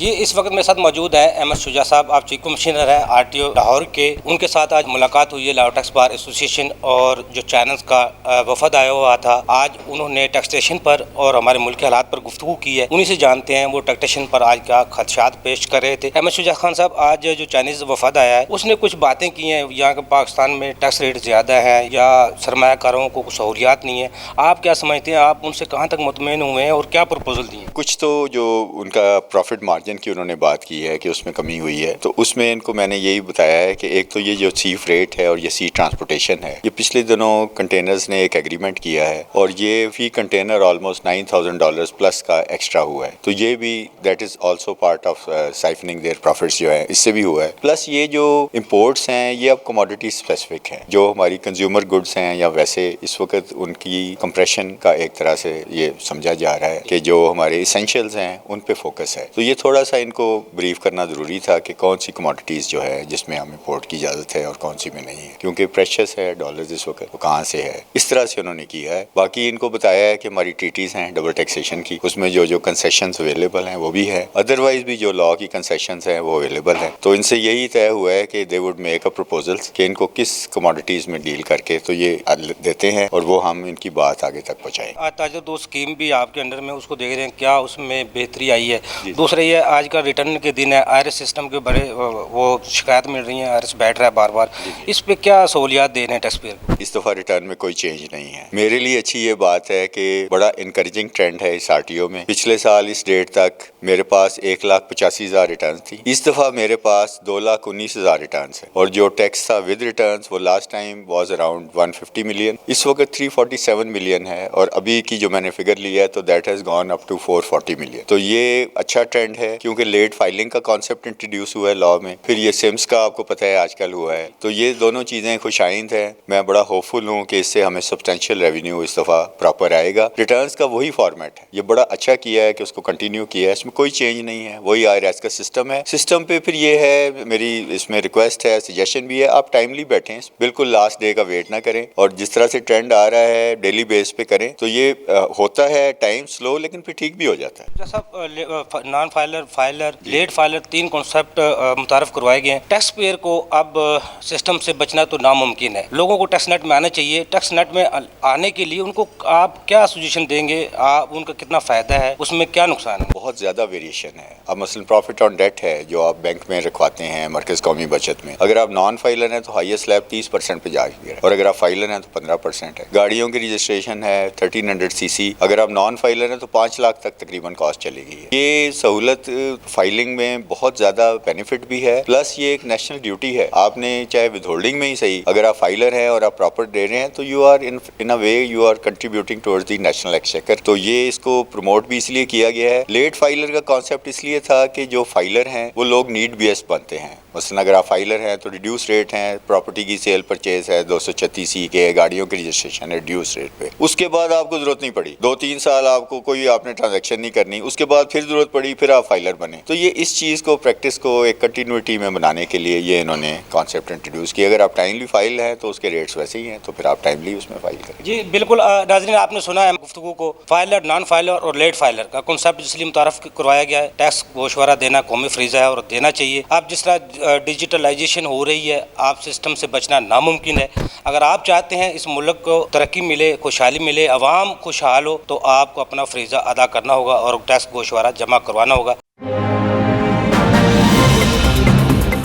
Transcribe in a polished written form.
جی اس وقت میرے ساتھ موجود ہے احمد شجاع صاحب، آپ چیف کمشنر ہیں RTO لاہور کے. ان کے ساتھ آج ملاقات ہوئی ہے لاہور ٹیکس بار ایسوسیشن اور جو چینلز کا وفد آیا ہوا تھا. آج انہوں نے ٹیکسیشن پر اور ہمارے ملک کے حالات پر گفتگو کی ہے. انہیں سے جانتے ہیں وہ ٹیکسیشن پر آج کیا خدشات پیش کر رہے تھے. احمد شجاع خان صاحب، آج جو چائنیز وفد آیا ہے اس نے کچھ باتیں کی ہیں یہاں کہ پاکستان میں ٹیکس ریٹ زیادہ ہیں یا سرمایہ کاروں کو کچھ سہولیات نہیں ہیں. آپ کیا سمجھتے ہیں؟ آپ ان سے کہاں تک مطمئن ہوئے ہیں اور کیا پرپوزل دیے ہیں؟ کچھ تو جو ان کا پروفٹ مارجن کی انہوں نے بات کی ہے کہ اس میں کمی ہوئی ہے، تو اس میں ان کو میں نے یہی بتایا ہے کہ ایک تو یہ جو سی فریٹ ہے اور یہ سی ٹرانسپورٹیشن ہے، یہ پچھلے دنوں کنٹینرز نے ایک ایگریمنٹ کیا ہے اور یہ فی کنٹینر آلموسٹ $9,000 پلس کا ایکسٹرا ہوا ہے. تو یہ بھی that is also part of siphoning their profits جو ہے اس سے بھی ہوا ہے. پلس یہ جو امپورٹس ہیں یہ اب کموڈٹی اسپیسیفک ہیں، جو ہماری کنزیومر گڈس ہیں یا ویسے اس وقت ان کی کمپریشن کا ایک طرح سے یہ سمجھا جا رہا ہے کہ جو ہمارے اسینشیلز ہیں ان پہ فوکس ہے. تو یہ تھوڑا سا ان کو بریف کرنا ضروری تھا کہ کون سی کموڈٹیز جو ہے جس میں ہم امپورٹ کی اجازت ہے اور کون سی میں نہیں ہے، کیونکہ پریشس ہے ڈالرز اس وقت وہ کہاں سے ہے. اس طرح سے انہوں نے کیا ہے. باقی ان کو بتایا ہے کہ ہماری ٹریٹیز ہیں ڈبل ٹیکسیشن کی، اس میں جو کنسیشنز اویلیبل ہیں وہ بھی ہے، ادروائز بھی جو لا کی کنسیشنز ہیں وہ اویلیبل ہیں. تو ان سے یہی طے ہوا ہے کہ دے وڈ میک اے پروپوزلس کہ ان کو کس کموڈٹیز میں ڈیل کر کے تو یہ دیتے ہیں اور وہ ہم ان کی بات آگے تک پہنچائیں. آج تاجر دو اسکیم بھی آپ کے انڈر میں اس کو دیکھ رہے ہیں، کیا اس میں بہتری آئی ہے؟ دوسرا یہ آج کا ریٹرن کے دن ہے، IRS سسٹم کے بڑے وہ شکایت مل رہی ہے، IRS بیٹھ رہا ہے بار بار. اس پہ کیا سہولیات دے رہے ہیں ٹیکس پیئر کو؟ اس دفعہ ریٹرن میں کوئی چینج نہیں ہے. میرے لیے اچھی یہ بات ہے کہ بڑا انکریجنگ ٹرینڈ ہے اس RTO میں. پچھلے سال اس ڈیٹ تک میرے پاس 1,85,000 ریٹرنز تھی، اس دفعہ میرے پاس 2,19,000 ریٹرنز ہیں، اور جو ٹیکس تھا ود ریٹرنز وہ last time was around 150 million, اس وقت 347 ملین ہے، اور ابھی کی جو میں نے فگر لی ہے تو that has gone up to 440 million. تو یہ اچھا ٹرینڈ ہے کیونکہ لیٹ فائلنگ کا کانسیپٹ انٹروڈیوس ہوا ہے لا میں. پھر یہ سمس کا آپ کو پتہ ہے آج کل ہوا ہے. تو یہ دونوں چیزیں خوش آئند ہیں. میں بڑا ہوپ فل ہوں کہ اس سے ہمیں سبسٹینشیل ریونیو اس دفعہ پراپر آئے گا. ریٹرنز کا وہی فارمیٹ ہے، یہ بڑا اچھا کیا ہے کہ اس کو کنٹینیو کیا ہے، اس میں کوئی چینج نہیں ہے، وہی IRS کا سسٹم ہے. سسٹم پہ پھر یہ ہے، میری اس میں ریکویسٹ ہے، سجیشن بھی ہے، آپ ٹائملی بیٹھیں، بالکل لاسٹ ڈے کا ویٹ نہ کریں، اور جس طرح سے ٹرینڈ آ رہا ہے ڈیلی بیس پہ کریں. تو یہ ہوتا ہے ٹائم سلو لیکن پھر ٹھیک بھی ہو جاتا ہے. صاحب non filer, filer, late filer, تین کانسیپٹ متعارف کروائے گئے ہیں. ٹیکس پیئر کو اب سسٹم سے بچنا تو ناممکن ہے. لوگوں کو ٹیکس نیٹ میں آنا چاہیے. ٹیکس نیٹ میں آنے کے لیے ان کو آپ کیا سجیشن دیں گے؟ آپ ان کا کتنا فائدہ ہے، اس میں کیا نقصان ہے؟ بہت زیادہ ویریشن ہے. اب مثلا پروفٹ آن ڈیٹ ہے جو آپ بینک میں رکھواتے ہیں مرکز قومی بچت میں، اگر آپ نان فائلر ہیں تو ہائیسٹ سلیب 30% پہ جا گیا، اور اگر آپ فائلر ہیں تو 15% ہے. گاڑیوں کی رجسٹریشن ہے 1300 cc، اگر آپ نان فائلر ہیں تو 5 لاکھ تک تقریباً کاسٹ چلے گی. یہ سہولت فائلنگ میں بہت زیادہ بینیفٹ بھی ہے، پلس یہ ایک نیشنل ڈیوٹی ہے. آپ نے چاہے ود ہولڈنگ میں ہی صحیح، اگر آپ فائلر ہیں اور آپ پراپر دے رہے ہیں تو you are in a way you are contributing towards the national exchequer. تو یہ اس کو پروموٹ بھی اس لیے کیا گیا ہے. لیٹ فائلر کا کانسیپٹ اس لیے تھا کہ جو فائلر ہیں وہ لوگ نیڈ بیس بنتے ہیں. مثلا اگر آپ فائلر ہیں تو ریڈیوس ریٹ ہیں، پراپرٹی کی سیل پرچیز ہے 236C کے، گاڑیوں کی رجسٹریشن ہے ریڈیوس ریٹ پہ. اس کے بعد آپ کو ضرورت نہیں پڑی، 2-3 سال آپ کو کوئی آپ نے ٹرانزیکشن نہیں کرنی، اس کے بعد پھر ضرورت پڑی، پھر آپ فائلر بنے. تو یہ اس چیز کو پریکٹس کو ایک کنٹینیوٹی میں بنانے کے لیے یہ انہوں نے کانسیپٹ انٹروڈیوس کیا. اگر آپ ٹائملی فائل ہیں تو اس کے ریٹس ویسے ہی ہیں، تو پھر آپ ٹائملی اس میں فائل کریں. جی بالکل. ناظرین آپ نے سنا ہے گفتگو کو. فائلر، نان فائلر اور لیٹ فائلر کا کنسیپٹ اس لیے متعارف کروایا گیا ہے. ٹیکس گوشوارہ دینا قومی فریضہ ہے اور دینا چاہیے. آپ جس طرح ڈیجیٹلائزیشن ہو رہی ہے، آپ سسٹم سے بچنا ناممکن ہے. اگر آپ چاہتے ہیں اس ملک کو ترقی ملے، خوشحالی ملے، عوام خوشحال ہو، تو آپ کو اپنا فریضہ ادا کرنا ہوگا اور ٹیکس گوشوارہ جمع کروانا ہوگا.